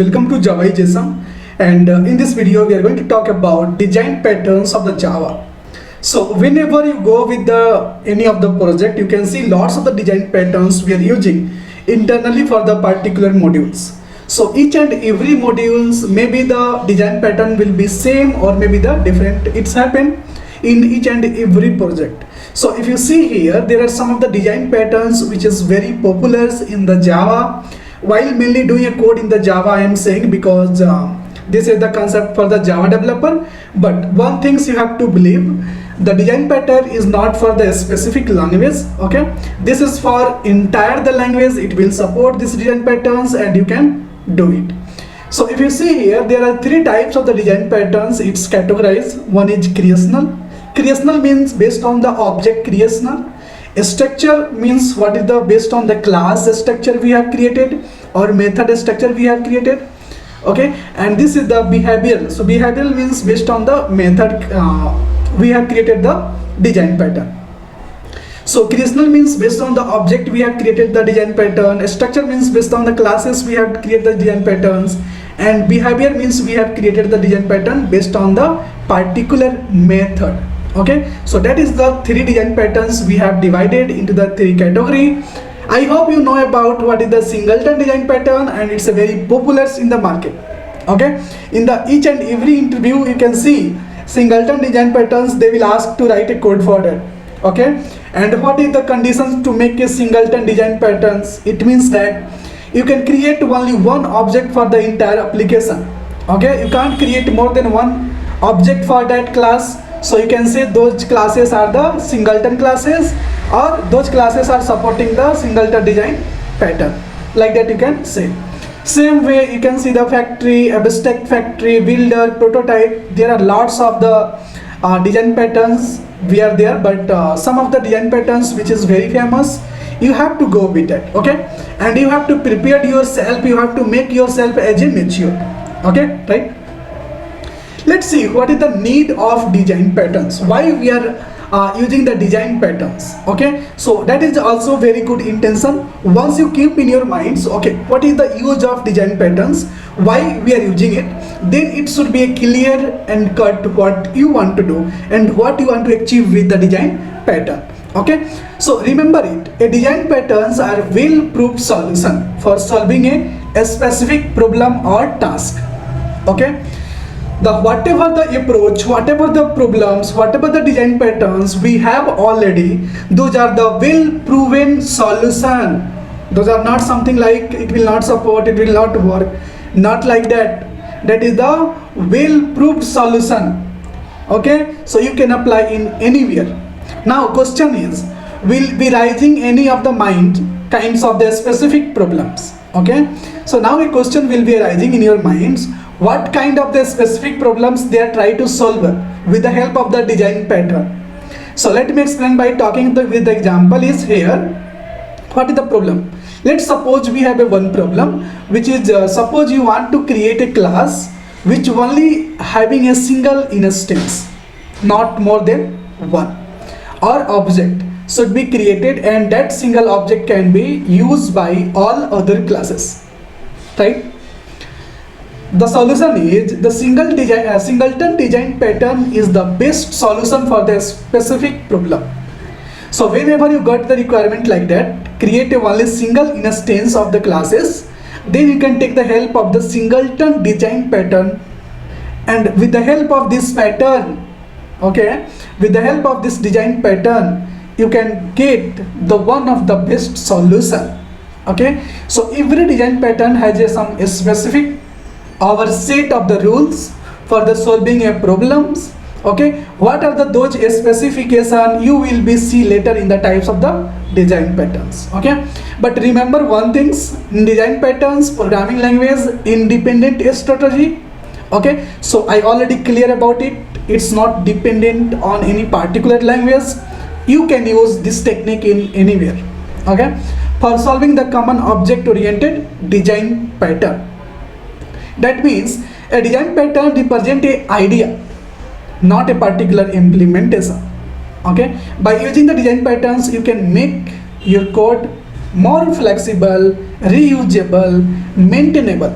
Welcome to Java JSON, and in this video we are going to talk about design patterns of the Java. So whenever you go with any of the project, you can see lots of the design patterns we are using internally for the particular modules. So each and every modules, maybe the design pattern will be same or maybe the different. It's happened in each and every project. So if you see here, there are some of the design patterns which is very popular in the Java. While mainly doing a code in the Java, I am saying because this is the concept for the Java developer. But one thing you have to believe, the design pattern is not for the specific language. Okay, this is for entire the language. It will support these design patterns and you can do it. So if you see here, there are three types of the design patterns. It's categorized. One is creational. Creational means based on the object creational. Structure means what is the based on the class structure we have created or method structure we have created. Okay, and this is the behavioral. So behavioral means based on the method we have created the design pattern. So creational means based on the object we have created the design pattern. Structure means based on the classes we have created the design patterns, and behavior means we have created the design pattern based on the particular method. Okay, so that is the three design patterns we have divided into the three category. I hope you know about what is the singleton design pattern, and it's a very popular in the market. Okay, in the each and every interview you can see singleton design patterns. They will ask to write a code for that. Okay, and what is the conditions to make a singleton design patterns? It means that you can create only one object for the entire application. Okay, you can't create more than one object for that class. So you can say those classes are the singleton classes, or those classes are supporting the singleton design pattern. Like that you can say. Same way you can see the factory, abstract factory, builder, prototype. There are lots of the design patterns we are there, but some of the design patterns which is very famous, you have to go with that. Okay, and you have to prepare yourself, you have to make yourself as a mature. Okay, right? Let's see what is the need of design patterns, why we are using the design patterns. Okay, so that is also very good intention. Once you keep in your minds, okay, what is the use of design patterns, why we are using it, then it should be a clear and cut what you want to do and what you want to achieve with the design pattern. Okay, so remember it, a design patterns are well-proved solution for solving a specific problem or task. Okay, the whatever the approach, whatever the problems, whatever the design patterns we have already, those are the well proven solution. Those are not something like it will not support, it will not work, not like that. That is the well proved solution. Okay, so you can apply in anywhere. Now question is, will be rising any of the mind kinds of the specific problems. Okay, so now a question will be arising in your minds, what kind of the specific problems they are trying to solve with the help of the design pattern. So let me explain by talking with the example is here. What is the problem? Let's suppose we have a one problem, which is suppose you want to create a class which only having a single instance, not more than one, or object should be created, and that single object can be used by all other classes, right? The solution is the singleton design pattern is the best solution for the specific problem. So whenever you got the requirement like that, create a only single instance of the classes, then you can take the help of the singleton design pattern, and with the help of this pattern, okay, with the help of this design pattern, you can get the one of the best solution. Okay, so every design pattern has some specific our set of the rules for the solving a problems. Okay, what are those specification you will be see later in the types of the design patterns. Okay, but remember one things, in design patterns programming language independent strategy. Okay, so I already clear about it, it's not dependent on any particular language. You can use this technique in anywhere. Okay, for solving the common object oriented design pattern. That means a design pattern represents an idea, not a particular implementation. Okay, by using the design patterns, you can make your code more flexible, reusable, maintainable.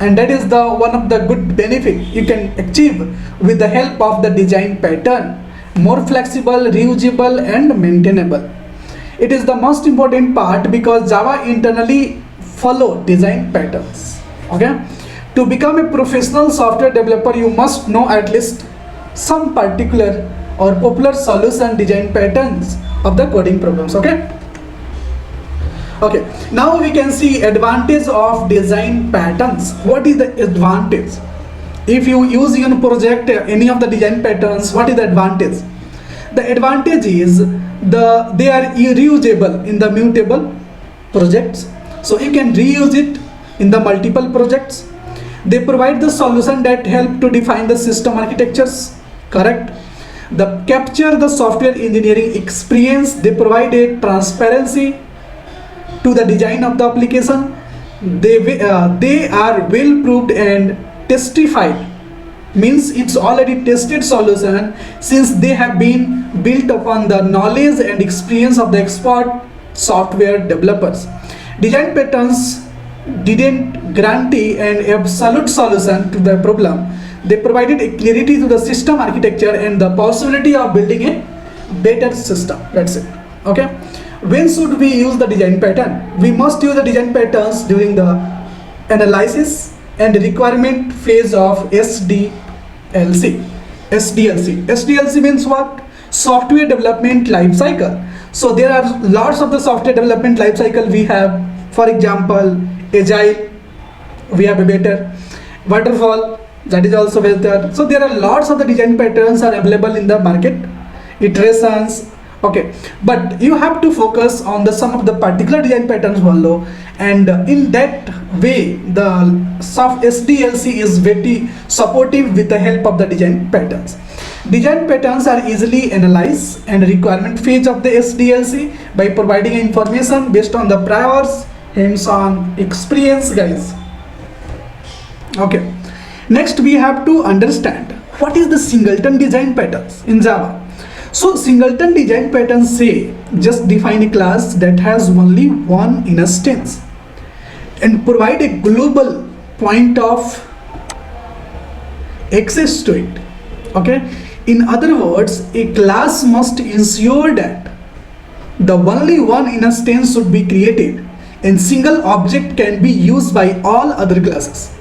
and that is the one of the good benefit you can achieve with the help of the design pattern. More flexible, reusable and maintainable. It is the most important part because Java internally follow design patterns. Okay, to become a professional software developer you must know at least some particular or popular solution design patterns of the coding problems. Okay, now we can see advantage of design patterns. What is the advantage? If you use in a project any of the design patterns, what is the advantage? The advantage is they are reusable in the mutable projects, so you can reuse it in the multiple projects. They provide the solution that help to define the system architectures, correct? The capture the software engineering experience. They provide a transparency to the design of the application. They are well proved and testified, means it's already tested solution since they have been built upon the knowledge and experience of the expert software developers. Design patterns didn't guarantee an absolute solution to the problem. They provided a clarity to the system architecture and the possibility of building a better system. That's it. Okay, when should we use the design pattern? We must use the design patterns during the analysis and requirement phase of SDLC. SDLC means what? Software development life cycle. So there are lots of the software development life cycle we have. For example, agile, we have a better waterfall, that is also better. So there are lots of the design patterns are available in the market, iterations. Okay, but you have to focus on the some of the particular design patterns below, and in that way the soft SDLC is very supportive with the help of the design patterns. Design patterns are easily analyzed and requirement phase of the SDLC by providing information based on the prior hands-on experience, guys. Okay, next we have to understand what is the singleton design patterns in Java. So singleton design patterns say just define a class that has only one instance and provide a global point of access to it. Okay, in other words, a class must ensure that the only one instance should be created and single object can be used by all other classes.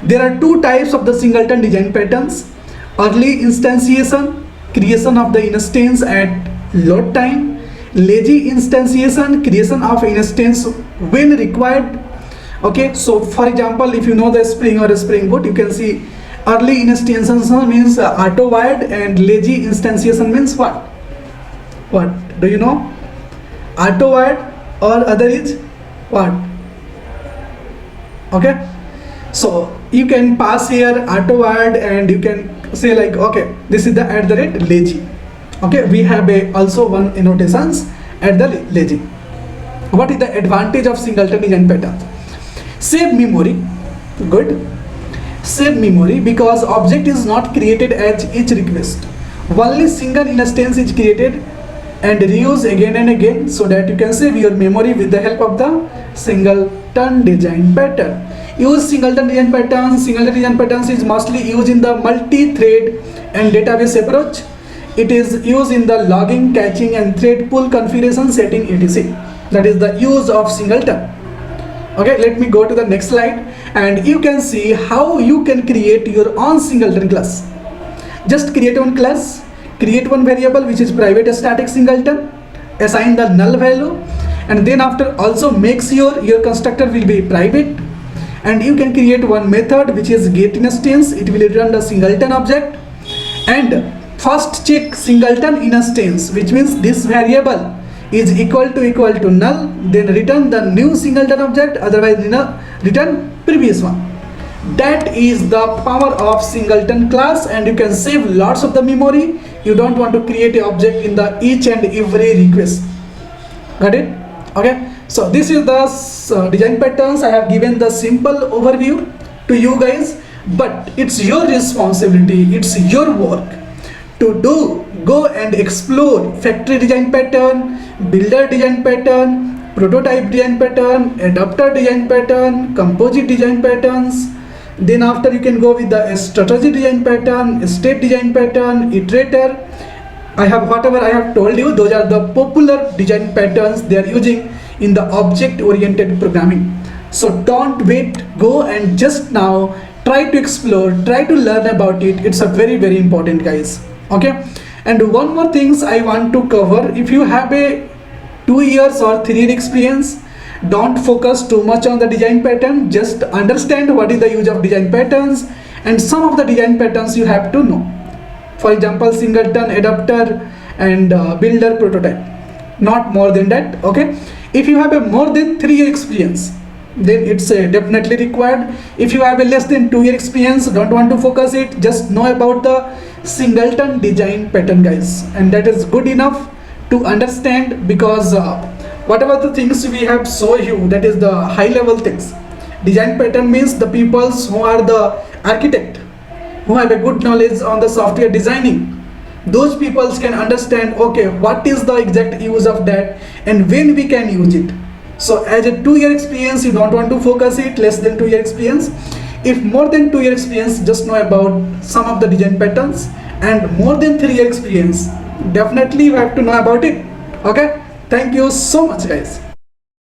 There are two types of the singleton design patterns: early instantiation, creation of the instance at load time; lazy instantiation, creation of instance when required. Okay, so for example, if you know the Spring or Spring Boot, you can see early instantiation means auto-wired and lazy instantiation means what? What do you know? Auto-wired or other is what? Okay, so you can pass here auto-wired and you can say like, okay, this is the @lazy. Okay, we have also one annotations at the lazy. What is the advantage of singleton design pattern? Save memory. Good. Save memory because object is not created at each request. Only single instance is created and reuse again and again, so that you can save your memory with the help of the singleton design pattern. Use singleton design patterns. Singleton design patterns is mostly used in the multi-thread and database approach. It is used in the logging, caching and thread pool configuration setting etc. That is the use of singleton. Okay, let me go to the next slide and you can see how you can create your own singleton class. Just create one class, create one variable which is private static singleton, assign the null value, and then after also make sure your constructor will be private, and you can create one method which is get instance. It will return the singleton object, and first check singleton instance, which means this variable is equal to null, then return the new singleton object, otherwise return previous one. That is the power of singleton class, and you can save lots of the memory. You don't want to create an object in the each and every request. Got it? Okay, so this is the design patterns. I have given the simple overview to you guys, but it's your responsibility, it's your work to go and explore factory design pattern, builder design pattern, prototype design pattern, adapter design pattern, composite design patterns, Then after you can go with the strategy design pattern, state design pattern, iterator. Whatever I have told you, those are the popular design patterns they are using in the object oriented programming. So don't wait, go and just now try to explore, try to learn about it. It's a very important, guys. Okay. And one more things I want to cover. If you have a 2 years or 3 year experience, don't focus too much on the design pattern. Just understand what is the use of design patterns, and some of the design patterns you have to know. For example, singleton, adapter, and builder, prototype. Not more than that. Okay. If you have a more than 3 year experience, then it's definitely required. If you have a less than 2 year experience, don't want to focus it, just know about the singleton design pattern, guys, and that is good enough to understand, because whatever the things we have show you, that is the high level things. Design pattern means the peoples who are the architect, who have a good knowledge on the software designing. Those peoples can understand, okay, what is the exact use of that and when we can use it. So as a 2 year experience, you don't want to focus it, less than 2 year experience. If more than 2 year experience, just know about some of the design patterns, and more than 3 year experience, definitely you have to know about it. Okay. Thank you so much, guys.